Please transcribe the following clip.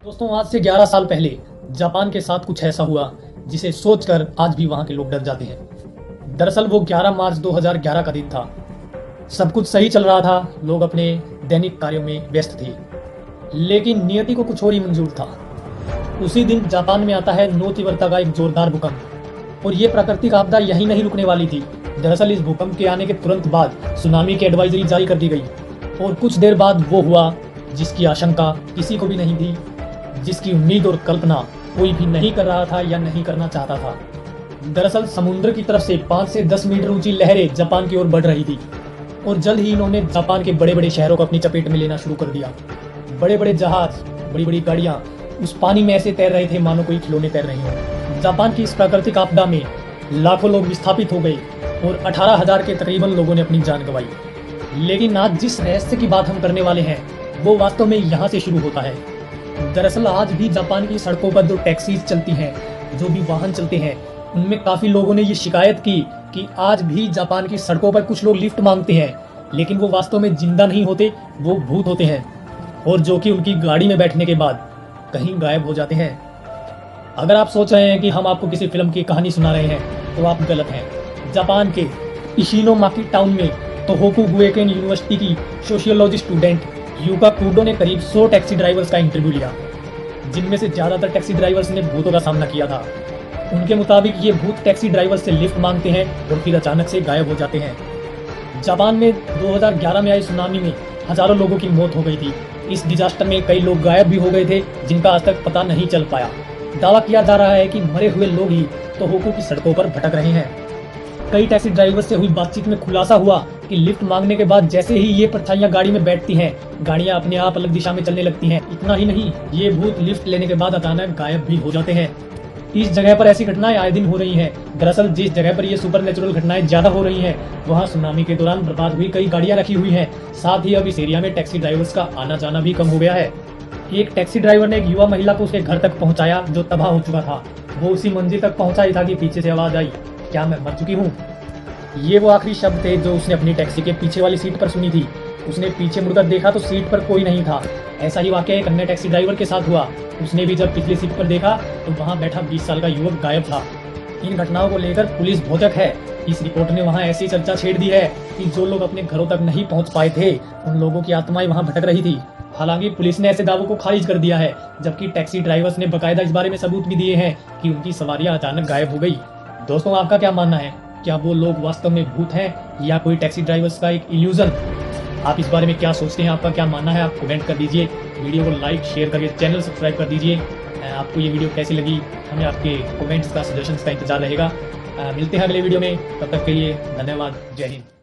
दोस्तों, आज से 11 साल पहले जापान के साथ कुछ ऐसा हुआ जिसे सोचकर आज भी वहां के लोग डर जाते हैं। दरअसल वो 11 मार्च 2011 का दिन था। सब कुछ सही चल रहा था, लोग अपने दैनिक कार्यों में व्यस्त थे, लेकिन नियति को कुछ और ही मंजूर था। उसी दिन जापान में आता है नो तीव्रता का एक जोरदार भूकंप, और ये प्राकृतिक आपदा यहीं नहीं रुकने वाली थी। दरअसल इस भूकंप के आने के तुरंत बाद सुनामी की एडवाइजरी जारी कर दी गई, और कुछ देर बाद वो हुआ जिसकी आशंका किसी को भी नहीं थी, जिसकी उम्मीद और कल्पना कोई भी नहीं कर रहा था या नहीं करना चाहता था। दरअसल समुद्र की तरफ से 5 से 10 मीटर ऊंची लहरें जापान की ओर बढ़ रही थी, और जल्द ही इन्होंने जापान के बड़े बड़े शहरों को अपनी चपेट में लेना शुरू कर दिया। बड़े बड़े जहाज, बड़ी बड़ी गाड़ियां उस पानी में ऐसे तैर रहे थे मानो कोई खिलौने तैर रहे हों। जापान की इस प्राकृतिक आपदा में लाखों लोग विस्थापित हो गए और 18,000 के तकरीबन लोगों ने अपनी जान गंवाई। लेकिन आज जिस रहस्य की बात हम करने वाले हैं वो वास्तव में यहाँ से शुरू होता है। दरअसल आज भी जापान की सड़कों पर जो टैक्सीज चलती हैं, जो भी वाहन चलते हैं, उनमें काफी लोगों ने ये शिकायत की कि आज भी जापान की सड़कों पर कुछ लोग लिफ्ट मांगते हैं, लेकिन वो वास्तव में जिंदा नहीं होते, वो भूत होते हैं, और जो कि उनकी गाड़ी में बैठने के बाद कहीं गायब हो जाते हैं। अगर आप सोच रहे हैं कि हम आपको किसी फिल्म की कहानी सुना रहे हैं तो आप गलत हैं। जापान के इशिनोमाकी टाउन में तोहोकू गुएकेन यूनिवर्सिटी की सोशियोलॉजी स्टूडेंट यूका कुडो ने करीब 100 टैक्सी ड्राइवर्स का इंटरव्यू लिया, जिनमें से ज्यादातर टैक्सी ड्राइवर्स ने भूतों का सामना किया था। उनके मुताबिक ये भूत टैक्सी ड्राइवर्स से लिफ्ट मांगते हैं और फिर अचानक से गायब हो जाते हैं। जापान में 2011 में आई सुनामी में हजारों लोगों की मौत हो गई थी। इस डिजास्टर में कई लोग गायब भी हो गए थे, जिनका आज तक पता नहीं चल पाया। दावा किया जा रहा है कि मरे हुए लोग ही तोहोकू की सड़कों पर भटक रहे हैं। कई टैक्सी ड्राइवर्स से हुई बातचीत में खुलासा हुआ कि लिफ्ट मांगने के बाद जैसे ही ये परछाइयां गाड़ी में बैठती हैं, गाड़ियां अपने आप अलग दिशा में चलने लगती हैं। इतना ही नहीं, ये भूत लिफ्ट लेने के बाद अचानक गायब भी हो जाते हैं। इस जगह पर ऐसी घटनाएं आए दिन हो रही हैं। दरअसल जिस जगह पर ये सुपर नेचुरल घटनाएं ज्यादा हो रही हैं, वहाँ सुनामी के दौरान बर्बाद हुई कई गाड़ियां रखी हुई हैं। साथ ही अब इस एरिया में टैक्सी ड्राइवर्स का आना जाना भी कम हो गया है। एक टैक्सी ड्राइवर ने एक युवा महिला को उसके घर तक पहुंचाया जो तबाह हो चुका था। वो उसी मंजिल तक पहुंचा ही था कि पीछे से आवाज आई, क्या मैं मर चुकी हूँ। ये वो आखिरी शब्द थे जो उसने अपनी टैक्सी के पीछे वाली सीट पर सुनी थी। उसने पीछे मुड़कर देखा तो सीट पर कोई नहीं था। ऐसा ही वाकया एक अन्य टैक्सी ड्राइवर के साथ हुआ। उसने भी जब पिछली सीट पर देखा तो वहां बैठा 20 साल का युवक गायब था। इन घटनाओं को लेकर पुलिस भौचक है। इस रिपोर्ट ने वहां ऐसी चर्चा छेड़ दी है कि जो लोग अपने घरों तक नहीं पहुंच पाए थे, उन लोगों की आत्माएं वहां भटक रही थी। हालांकि पुलिस ने ऐसे दावों को खारिज कर दिया है, जबकि टैक्सी ड्राइवर्स ने बकायदा इस बारे में सबूत भी दिए हैं कि उनकी सवारियां अचानक गायब हो गई। दोस्तों, आपका क्या मानना है? क्या वो लोग वास्तव में भूत हैं या कोई टैक्सी ड्राइवर्स का एक इल्यूजन? आप इस बारे में क्या सोचते हैं? आपका क्या मानना है? आप कमेंट कर दीजिए। वीडियो को लाइक शेयर करके चैनल सब्सक्राइब कर दीजिए। आपको ये वीडियो कैसी लगी, हमें आपके कमेंट्स का, सजेशंस का इंतजार रहेगा। मिलते हैं अगले वीडियो में, तब तक के लिए धन्यवाद। जय हिंद।